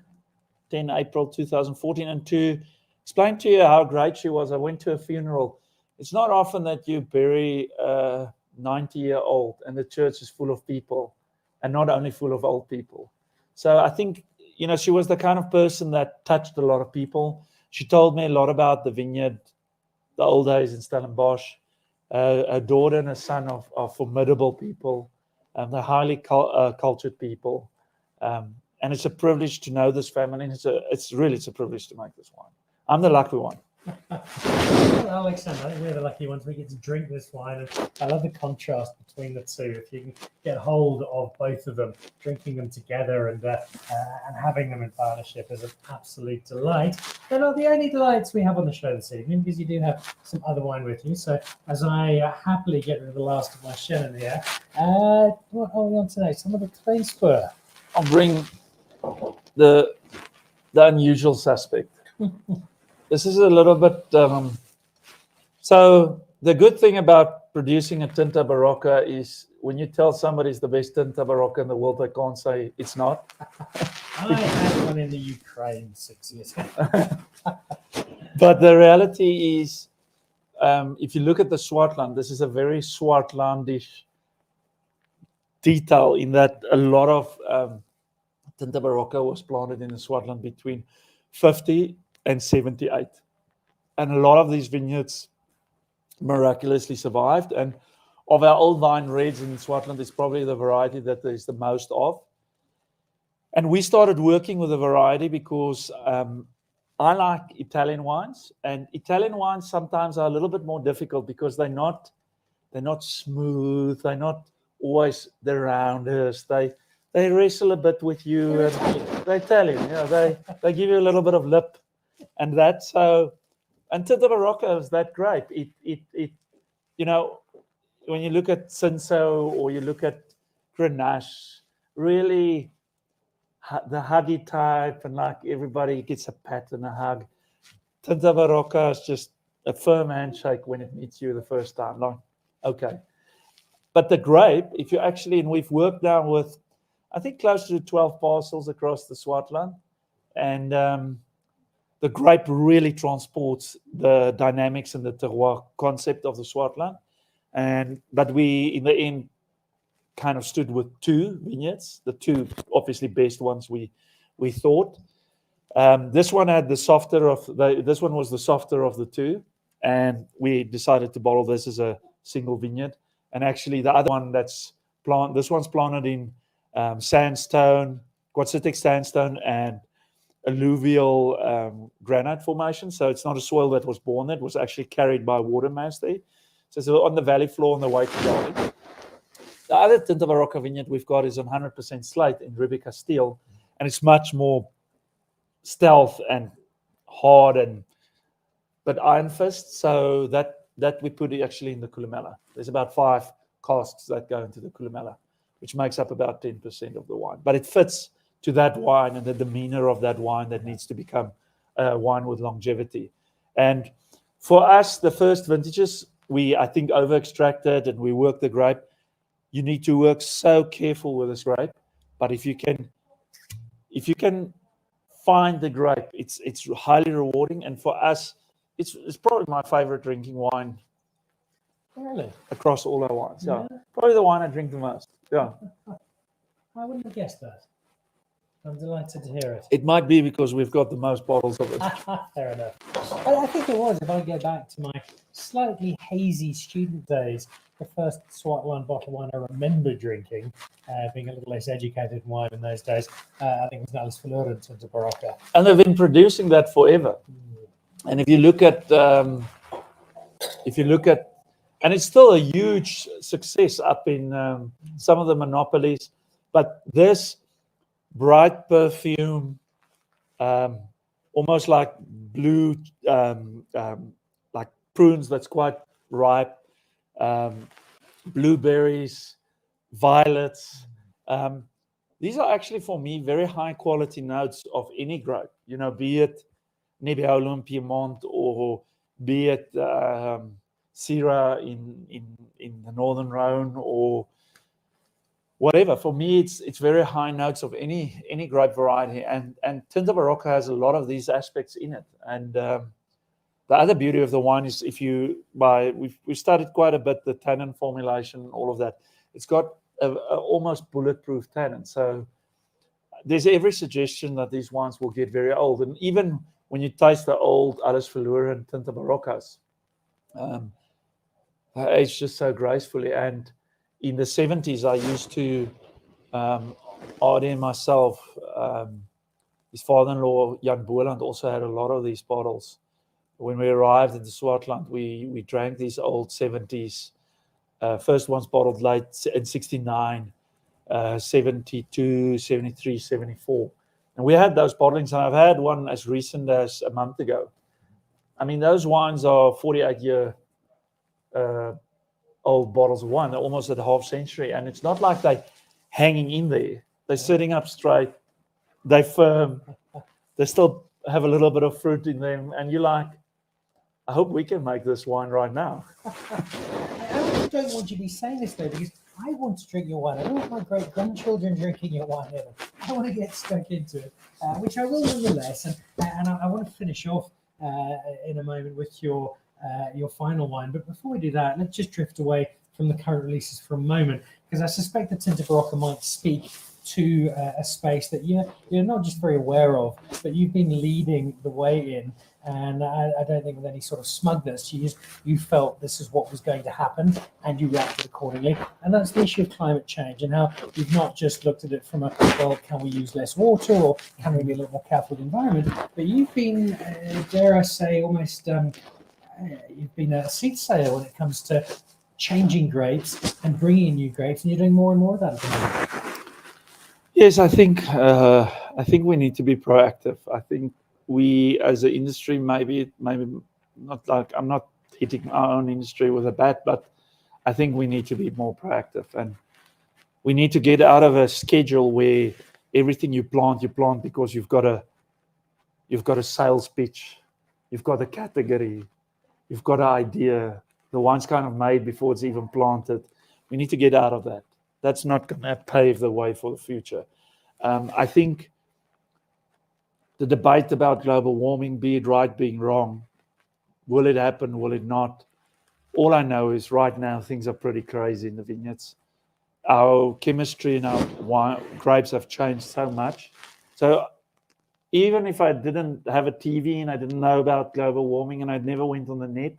10 April 2014. And to explain to you how great she was, I went to a funeral. It's not often that you bury a 90-year-old and the church is full of people, and not only full of old people. So I think, she was the kind of person that touched a lot of people. She told me a lot about the vineyard, the old days in Stellenbosch. A daughter and a son of formidable people. They're highly cultured people. And it's a privilege to know this family. And it's a privilege to make this wine. I'm the lucky one. Well, Alexander, I think we're the lucky ones. We get to drink this wine, and I love the contrast between the two. If you can get hold of both of them, drinking them together and having them in partnership is an absolute delight. They're not the only delights we have on the show this evening, because you do have some other wine with you. So as I happily get rid of the last of my Chenin here, what are we on today? Some of the clay spur. I'll bring the unusual suspect. This is a little bit. So the good thing about producing a Tinta Barocca is when you tell somebody it's the best Tinta Barocca in the world, they can't say it's not. I had one in the Ukraine 6 years ago. But the reality is, if you look at the Swartland, this is a very Swartlandish detail in that a lot of Tinta Barocca was planted in the Swartland between 50 and 78. And a lot of these vineyards miraculously survived. And of our old vine reds in Swartland, it's probably the variety that there's the most of. And we started working with a variety because I like Italian wines. And Italian wines sometimes are a little bit more difficult because they're not smooth. They're not always the roundest. They wrestle a bit with you. And they're Italian. They give you a little bit of lip. And that's so, and Tinta Barocca is that great. It when you look at Cinsault or you look at Grenache, really the huggy type, and like everybody gets a pat and a hug. Tinta Barocca is just a firm handshake when it meets you the first time. Like, okay. But the grape, if you actually, and we've worked now with, I think, close to 12 parcels across the Swartland, and the grape really transports the dynamics and the terroir concept of the Swartland. But we, in the end, kind of stood with two vineyards, the two obviously best ones we thought. This one had the softer of this one was the softer of the two, and we decided to bottle this as a single vineyard. And actually, the other one this one's planted in sandstone, quartzitic sandstone, and alluvial granite formation. So it's not a soil that was born there. It was actually carried by water mass there. So it's on the valley floor on the way to Darling. The other Tinta Barocca vineyard we've got is on 100% slate in Ribby Castile, and it's much more stealth and hard but iron fist. So that we put actually in the Columella. There's about 5 casks that go into the Columella, which makes up about 10% of the wine. But it fits to that wine and the demeanor of that wine that needs to become a wine with longevity. And for us, the first vintages, I think over extracted and we work the grape. You need to work so careful with this grape, but if you can find the grape, it's highly rewarding. And for us, it's probably my favorite drinking wine. Really? Across all our wines, yeah. Probably the wine I drink the most. Yeah. I wouldn't have guessed that. I'm delighted to hear it. It might be because we've got the most bottles of it. Fair enough. But I think it was, if I go back to my slightly hazy student days, the first Swartland bottle of wine I remember drinking, being a little less educated in wine in those days, I think it was Alice Verloren Tinta Barocca. And they've been producing that forever. And if you look at, and it's still a huge success up in some of the monopolies, but this bright perfume, almost like blue, like prunes that's quite ripe, blueberries, violets. These are actually, for me, very high quality notes of any grape, be it Nebbiolo in Piedmont or be it Syrah in the Northern Rhone or whatever. For me, it's very high notes of any grape variety, and Tinta Barocca has a lot of these aspects in it. And the other beauty of the wine is we've studied quite a bit the tannin formulation, all of that. It's got a almost bulletproof tannin, so there's every suggestion that these wines will get very old. And even when you taste the old Alice Verloren Tinta Baroccas, they age just so gracefully. And in the 70s, I used to, Adi and myself, his father-in-law, Jan Boeland, also had a lot of these bottles. When we arrived in the Swartland, we drank these old 70s. First ones bottled late in 69, 72, 73, 74. And we had those bottlings, and I've had one as recent as a month ago. I mean, those wines are 48-year old bottles of wine. They're almost at a half century, and it's not like they're hanging in there. They're sitting up straight. They're firm. They still have a little bit of fruit in them, and you're like, I hope we can make this wine right now. I don't want you to be saying this, though, because I want to drink your wine. I don't want my great-grandchildren drinking your wine either. I want to get stuck into it, which I will nonetheless. And I want to finish off in a moment with your final wine. But before we do that, let's just drift away from the current releases for a moment, because I suspect that Tinta Barocca might speak to a space that you're not just very aware of, but you've been leading the way in. And I don't think with any sort of smugness, you felt this is what was going to happen and you reacted accordingly. And that's the issue of climate change, and how you've not just looked at it from can we use less water, or can we be a little more careful with the environment, but you've been, dare I say, almost, you've been a seat sayer when it comes to changing grapes and bringing in new grapes, and you're doing more and more of that at the moment. Yes, I think we need to be proactive. I think we, as an industry, maybe not, like, I'm not hitting our own industry with a bat, but I think we need to be more proactive, and we need to get out of a schedule where everything you plant because you've got a sales pitch, you've got a category, you've got an idea. The wine's kind of made before it's even planted. We need to get out of that. That's not going to pave the way for the future. I think the debate about global warming, be it right, being wrong, will it happen, will it not? All I know is right now things are pretty crazy in the vineyards. Our chemistry and our grapes have changed so much. So even if I didn't have a TV and I didn't know about global warming and I never went on the net,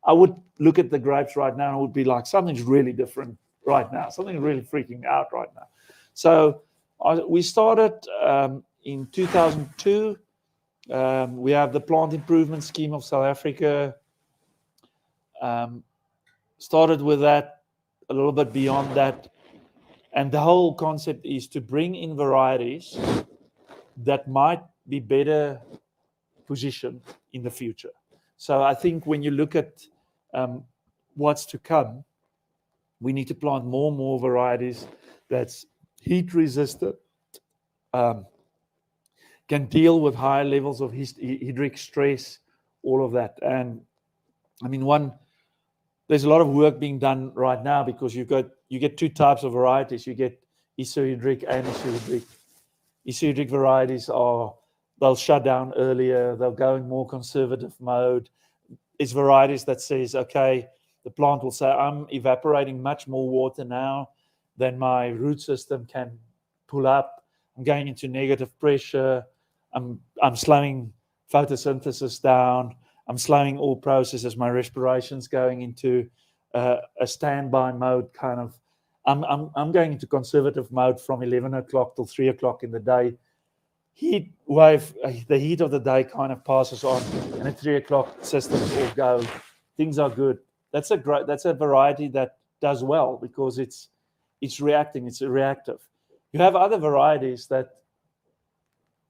I would look at the grapes right now and I would be like, something's really different right now. Something's really freaking out right now. So we started in 2002. We have the Plant Improvement Scheme of South Africa. Started with that, a little bit beyond that. And the whole concept is to bring in varieties that might be better positioned in the future. So I think when you look at what's to come, we need to plant more and more varieties that's heat resistant, can deal with higher levels of hydric stress, all of that. And I mean, there's a lot of work being done right now because you get two types of varieties. You get isohydric and isohydric. Isohydric varieties they'll shut down earlier, they'll go in more conservative mode. It's varieties that says, okay, the plant will say, I'm evaporating much more water now than my root system can pull up. I'm going into negative pressure. I'm slowing photosynthesis down. I'm slowing all processes. My respiration's going into a standby mode kind of. I'm going into conservative mode from 11 o'clock till 3 o'clock in the day. Heat wave, the heat of the day kind of passes on, and at 3 o'clock systems all go. Things are good. That's a variety that does well because it's reacting. It's reactive. You have other varieties that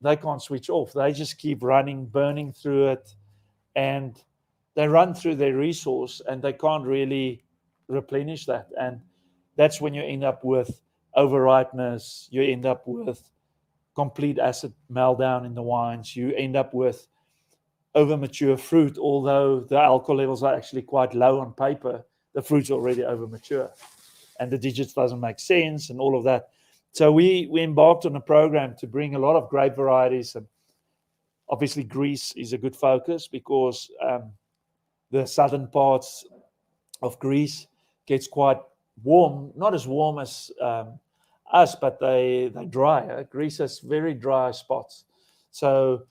they can't switch off. They just keep running, burning through it, and they run through their resource, and they can't really replenish that. And that's when you end up with overripeness. You end up with complete acid meltdown in the wines. You end up with over-mature fruit, although the alcohol levels are actually quite low on paper. The fruit's already over-mature, and the digits doesn't make sense and all of that. So we embarked on a program to bring a lot of grape varieties, and obviously Greece is a good focus because the southern parts of Greece gets quite warm, not as warm as us, but they dry. Greece has very dry spots. So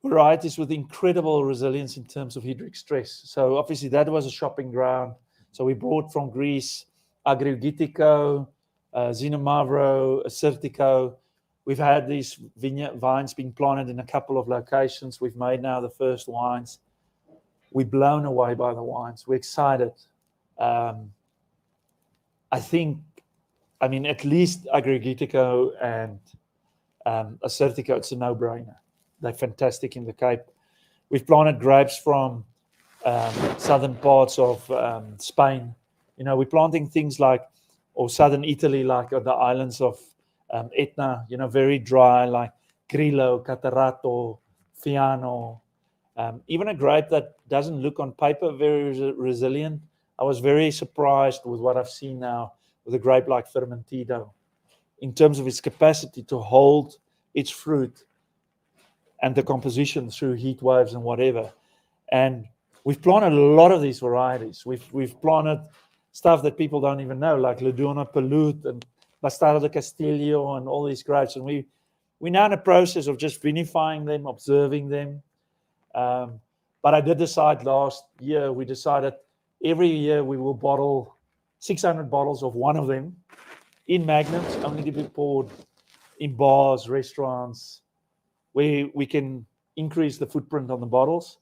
varieties with incredible resilience in terms of hydric stress. So obviously that was a shopping ground. So we brought from Greece Agriogitico, Xinomavro, Acertico. We've had these vines being planted in a couple of locations. We've made now the first wines. We're blown away by the wines. We're excited. I mean, at least Agriogitico and Acertico, it's a no-brainer. They're fantastic in the Cape. We've planted grapes from southern parts of Spain. You know, we're planting things like, or southern Italy, like on the islands of Etna, you know, very dry, like Grillo, Catarato, Fiano. Even a grape that doesn't look on paper very resilient. I was very surprised with what I've seen now with a grape like Fermentido in terms of its capacity to hold its fruit and the composition through heat waves and whatever. And we've planted a lot of these varieties. We've planted stuff that people don't even know, like Ledona Pelut and Bastardo de Castillo and all these grapes. And we're now in a process of just vinifying them, observing them. But I did decide last year, we decided every year we will bottle 600 bottles of one of them in magnums, only to be poured in bars, restaurants, where we can increase the footprint on the bottles,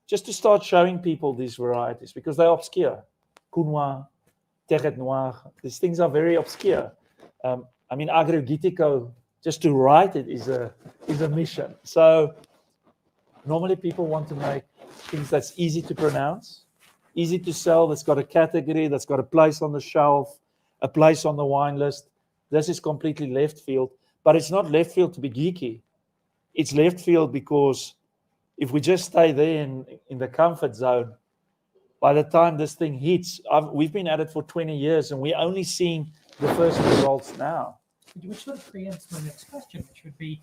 just to start showing people these varieties because they're obscure. Counois, Terret Noir, these things are very obscure. I mean, Agriogitico, just to write it is a mission. So normally people want to make things that's easy to pronounce, easy to sell, that's got a category, that's got a place on the shelf, a place on the wine list. This is completely left field, but it's not left field to be geeky. It's left field because if we just stay there in the comfort zone, by the time this thing hits, we've been at it for 20 years and we're only seeing the first results now. Which sort of preempts my next question, which would be,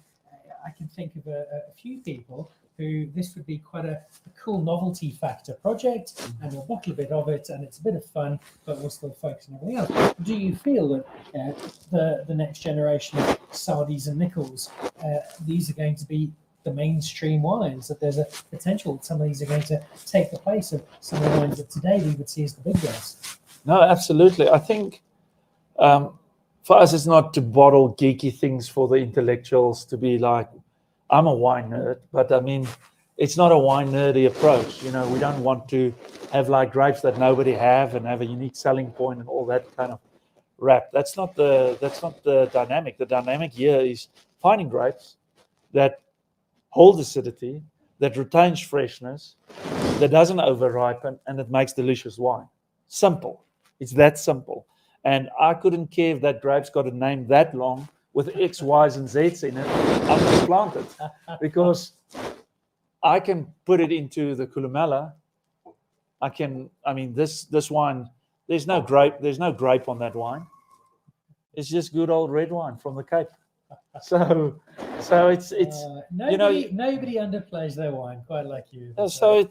I can think of a few people who this would be quite a cool novelty factor project, and we'll bottle a bit of it, and it's a bit of fun, but we'll still focus on everything else. Do you feel that the next generation of Sadies and Nichols, these are going to be the mainstream wines, that there's a potential that some of these are going to take the place of some of the wines that today we would see as the big guys? No, absolutely. I think for us, it's not to bottle geeky things for the intellectuals to be like, I'm a wine nerd, but I mean, it's not a wine nerdy approach. You know, we don't want to have like grapes that nobody have and have a unique selling point and all that kind of wrap. That's not the dynamic. The dynamic here is finding grapes that hold acidity, that retains freshness, that doesn't over-ripen, and that makes delicious wine. Simple. It's that simple. And I couldn't care if that grape's got a name that long with X, Y's, and Z's in it. I'm going to plant it because I can put it into the Columella. This wine, there's no grape on that wine. It's just good old red wine from the Cape. So it's nobody underplays their wine quite like you. So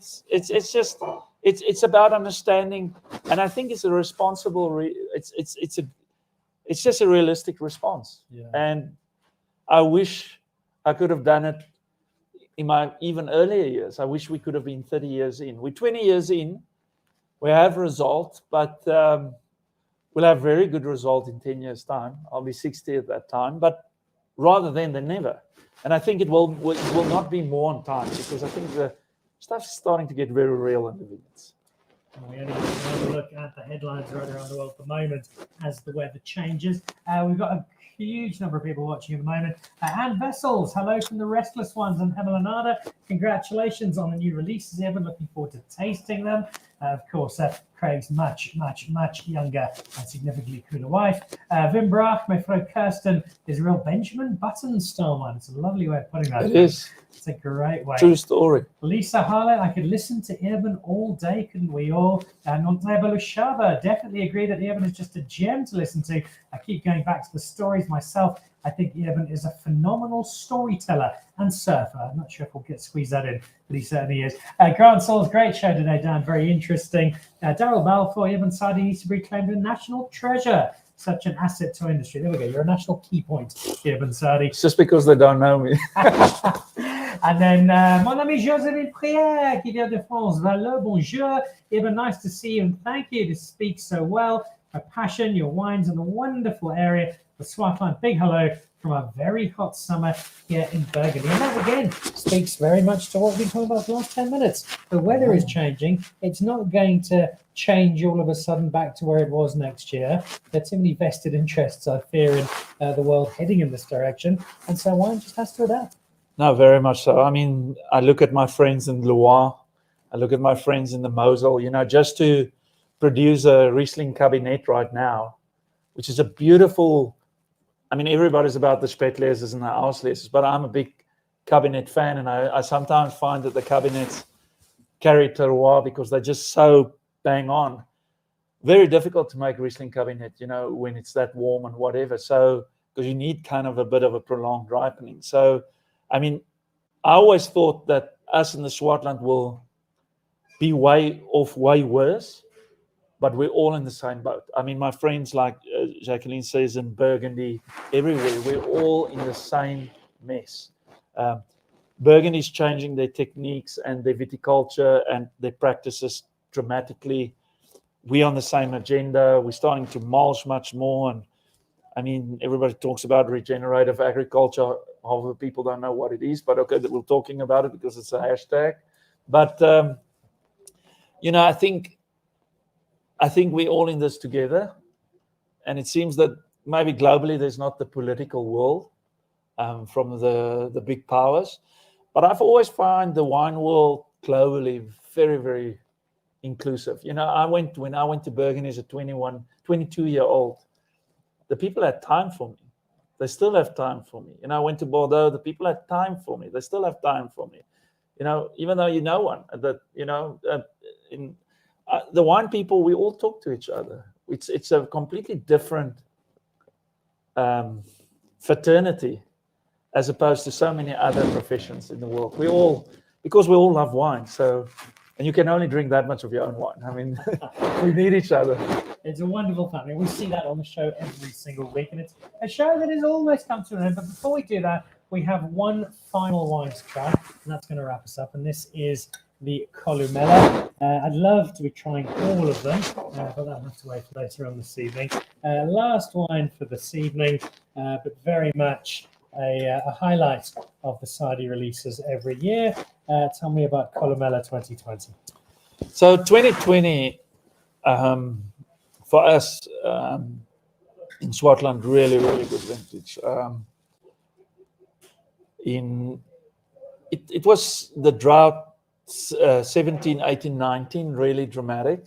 it's about understanding, and I think it's a responsible. It's just a realistic response. Yeah. And I wish I could have done it in my even earlier years. I wish we could have been 30 years in. We're 20 years in. We have results, but we'll have very good result in 10 years' time. I'll be 60 at that time, but rather than never. And I think it will not be more on time, because I think the stuff's starting to get very real in the vineyards. We only get another look at the headlines right around the world at the moment as the weather changes. We've got a huge number of people watching at the moment. Anne Vessels, hello from the Restless Ones, and Emelanada. Congratulations on the new releases, Evan. Looking forward to tasting them. Of course, Craig's much younger and significantly cooler wife. Wim Brach, my friend Kirsten, is a real Benjamin Button style one. It's a lovely way of putting that. It is. It's a great way. True story. Lisa Harlow, I could listen to Eben all day, couldn't we all? Nonteba Lushava, definitely agree that Eben is just a gem to listen to. I keep going back to the stories myself. I think Eben is a phenomenal storyteller and surfer. I'm not sure if we'll squeeze that in, but he certainly is. Grant Saul's great show today, Dan. Very interesting. Daryl Balfour, Eben Sadie needs to be claimed a national treasure. Such an asset to industry. There we go. You're a national key point, Eben Sadie. It's just because they don't know me. And then mon ami Joséphine Prière, qui vient de France. Hello, bonjour. Eben, nice to see you, and thank you to speak so well. Your passion, your wines, and the wonderful area of Swartland. Big hello from a very hot summer here in Burgundy. And that, again, speaks very much to what we've been talking about the last 10 minutes. The weather is changing. It's not going to change all of a sudden back to where it was next year. There are too many vested interests, I fear, in the world heading in this direction. And so wine just has to adapt. No, very much so. I mean, I look at my friends in Loire. I look at my friends in the Mosel. Just to produce a Riesling Cabinet right now, which is a beautiful... I mean, everybody's about the Spätlesers and the Auslesers, but I'm a big Cabinet fan, and I sometimes find that the Cabinets carry terroir because they're just so bang on. Very difficult to make Riesling Cabinet, when it's that warm and whatever. So, because you need kind of a bit of a prolonged ripening. So, I mean, I always thought that us in the Swartland will be way worse, but we're all in the same boat. I mean, my friends like Jacqueline says in Burgundy, everywhere, we're all in the same mess. Burgundy's changing their techniques and their viticulture and their practices dramatically. We're on the same agenda. We're starting to mulch much more. And I mean, everybody talks about regenerative agriculture. Half of the people don't know what it is, but okay, we're talking about it because it's a hashtag. But, I think we're all in this together, and it seems that maybe globally there's not the political will from the big powers, but I've always found the wine world globally very, very inclusive. When I went to Burgundy as a 22-year-old, the people had time for me. They still have time for me. I went to Bordeaux, the people had time for me. They still have time for me. Even though you know one, the wine people, we all talk to each other. It's a completely different fraternity as opposed to so many other professions in the world. Because we all love wine. So, and you can only drink that much of your own wine. I mean, we need each other. It's a wonderful family. We see that on the show every single week, and it's a show that has almost come to an end. But before we do that, we have one final wine to try, and that's going to wrap us up. And this is the Columella. I'd love to be trying all of them, but that'll have to wait for later on this evening. Last wine for this evening, but very much a highlight of the Sadie releases every year. Tell me about Columella 2020. So 2020, for us, in Swartland, really, really good vintage. It was the drought 17, 18, 19, really dramatic,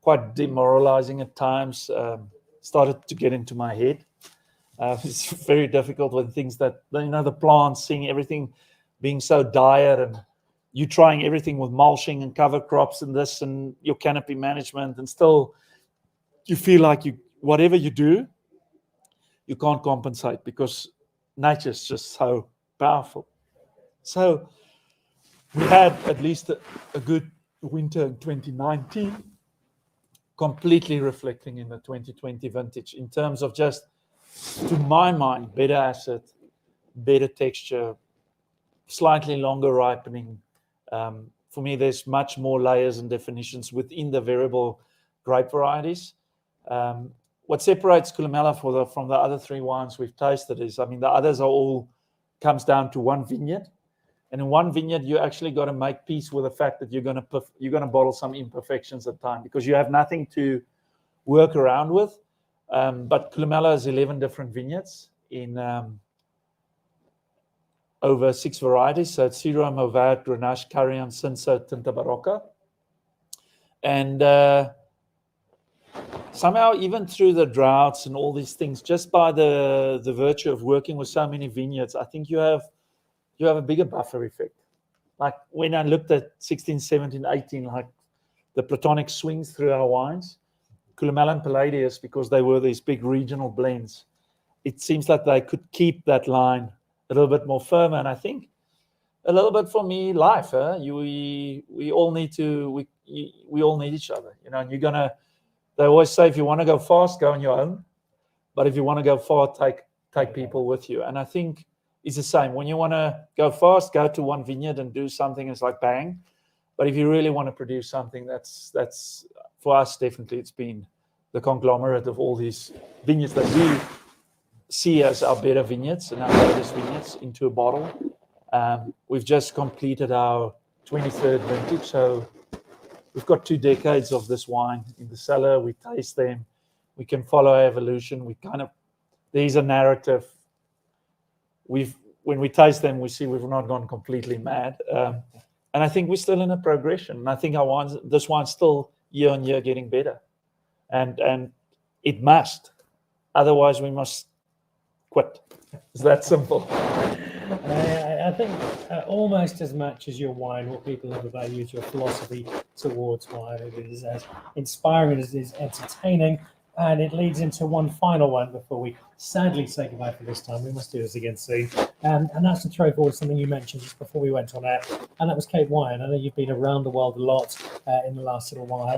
quite demoralizing at times. Started to get into my head. It's very difficult when things that, the plants, seeing everything being so dire, and you trying everything with mulching and cover crops and this and your canopy management, and still you feel like whatever you do, you can't compensate because nature's just so powerful. So we had at least a good winter in 2019, completely reflecting in the 2020 vintage in terms of just, to my mind, better acid, better texture, slightly longer ripening. For me, there's much more layers and definitions within the variable grape varieties. What separates Columella from the other three wines we've tasted is, the others are all comes down to one vineyard. And in one vineyard, you actually got to make peace with the fact that you're going to bottle some imperfections at time because you have nothing to work around with. But Columella has 11 different vineyards in over 6 varieties. So it's Syrah, Mourvèdre, Grenache, Carignan, Cinsault, Tinta Barocca. And somehow, even through the droughts and all these things, just by the virtue of working with so many vineyards, I think you have a bigger buffer effect. Like when I looked at 16, 17, 18, like the platonic swings through our wines, Columella and Palladius, because they were these big regional blends, it seems like they could keep that line a little bit more firm. And I think a little bit for me, life, we all need we all need each other, and they always say, if you want to go fast, go on your own. But if you want to go far, take people with you. And I think it's the same. When you want to go fast, go to one vineyard and do something. It's like bang. But if you really want to produce something, that's for us, definitely it's been the conglomerate of all these vineyards that we see as our better vineyards and our latest vineyards into a bottle. We've just completed our 23rd vintage, so we've got 2 decades of this wine in the cellar. We taste them. We can follow our evolution. There's a narrative. When we taste them, we see we've not gone completely mad. And I think we're still in a progression. And I think this wine's still year on year getting better. And it must. Otherwise, we must quit. It's that simple. I think almost as much as your wine, what people love about you is your philosophy towards wine. It is as inspiring as it is entertaining. And it leads into one final one before we sadly say goodbye for this time. We must do this again soon. And that's to throw forward something you mentioned just before we went on air, and that was Cape Wine. I know you've been around the world a lot in the last little while.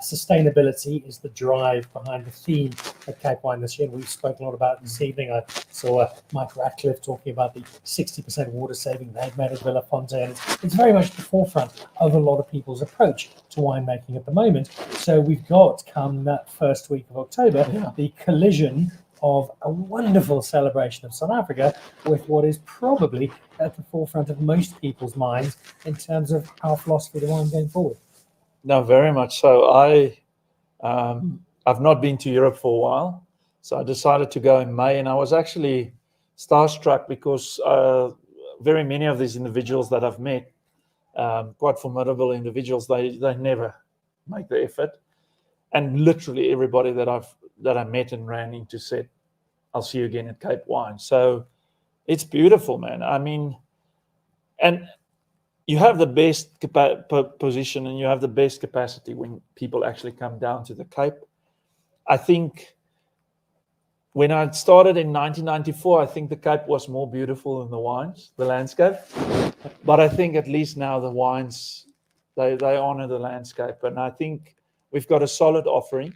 Sustainability is the drive behind the theme of Cape Wine this year. We've spoken a lot about it this evening. I saw Mike Ratcliffe talking about the 60% water saving they've made at Villa Fontaine. It's very much the forefront of a lot of people's approach to winemaking at the moment. So we've got, come that first week of October, the collision of a wonderful celebration of South Africa with what is probably at the forefront of most people's minds in terms of our philosophy of wine going forward. No, very much so. I've not been to Europe for a while, so I decided to go in May, and I was actually starstruck because very many of these individuals that I've met, quite formidable individuals, they never make the effort. And literally everybody that I met and ran into said, I'll see you again at Cape Wine. So it's beautiful, man. And you have the best position and you have the best capacity when people actually come down to the Cape. I think when I started in 1994, I think the Cape was more beautiful than the wines, the landscape. But I think at least now the wines, they honor the landscape. And I think we've got a solid offering.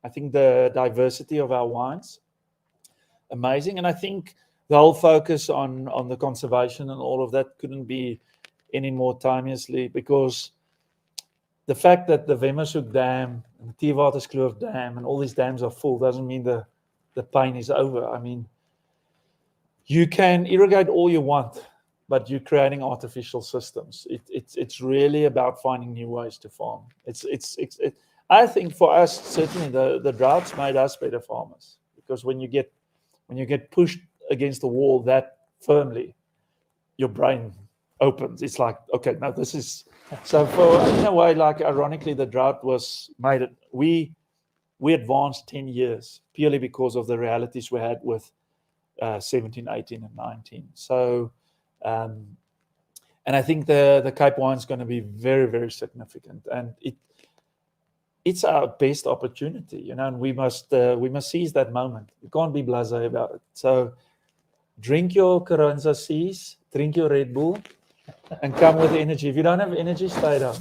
I think the diversity of our wines, amazing. And I think the whole focus on the conservation and all of that couldn't be any more timelessly, because the fact that the Wemmershoek Dam and the Teewaterskloof Dam and all these dams are full doesn't mean the pain is over. I mean, you can irrigate all you want, but you're creating artificial systems. It's really about finding new ways to farm. I think for us, certainly the droughts made us better farmers, because when you get pushed against the wall that firmly, your brain opens. It's like, okay, now this is so. In a way, like ironically, the drought made it. We advanced 10 years purely because of the realities we had with 17, 18, and 19. So, and I think the Cape wine is going to be very, very significant, and it's our best opportunity, and we must seize that moment. We can't be blasé about it. So, drink your Carranza Seas, drink your Red Bull, and come with energy. If you don't have energy, stay down.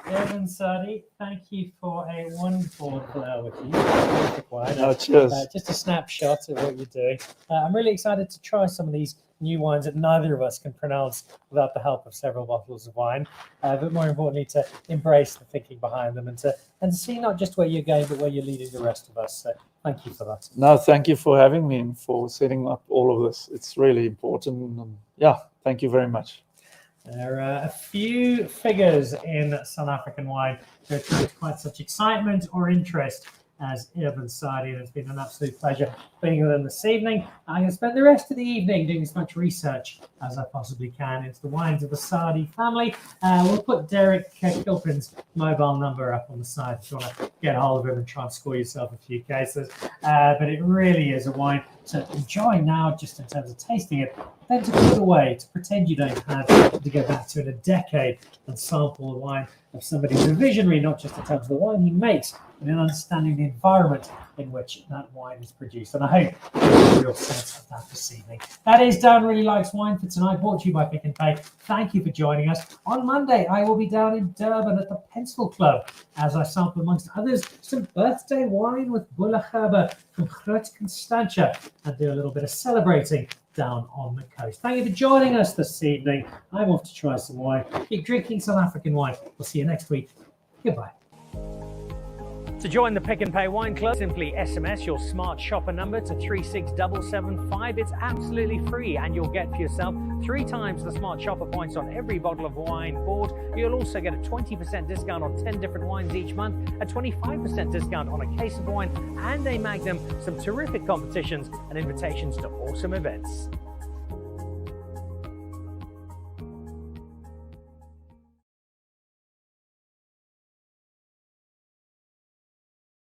Eben Sadie, thank you for a wonderful hour with you. Cheers. Just a snapshot of what you're doing. I'm really excited to try some of these new wines that neither of us can pronounce without the help of several bottles of wine. But more importantly, to embrace the thinking behind them and to see not just where you're going, but where you're leading the rest of us. So thank you for that. No, thank you for having me and for setting up all of this. It's really important. And thank you very much. There are a few figures in South African wine who have created quite such excitement or interest as Eben Sadie, and it's been an absolute pleasure being with them this evening. I'm going to spend the rest of the evening doing as much research as I possibly can into the wines of the Sadie family. We'll put Derek Kilpin's mobile number up on the side if you want to get a hold of him and try and score yourself a few cases. But it really is a wine to enjoy now, just in terms of tasting it, then to put away, to pretend you don't have to go back to in a decade and sample the wine of somebody who's a visionary, not just in terms of the wine he makes, but in understanding the environment in which that wine is produced. And I hope you have a real sense of that this evening. That is Dan Really Likes Wine for tonight, brought to you by Pick and Pay. Thank you for joining us. On Monday, I will be down in Durban at the Pencil Club as I sample, amongst others, some birthday wine with Bulla Gerber from Groot Constantia and do a little bit of celebrating down on the coast. Thank you for joining us this evening. I'm off to try some wine. Keep drinking South African wine. We'll see you next week. Goodbye. To join the Pick and Pay Wine Club, simply SMS your smart shopper number to 36775. It's absolutely free, and you'll get for yourself 3 times the smart shopper points on every bottle of wine bought. You'll also get a 20% discount on 10 different wines each month, a 25% discount on a case of wine, and a Magnum, some terrific competitions and invitations to awesome events.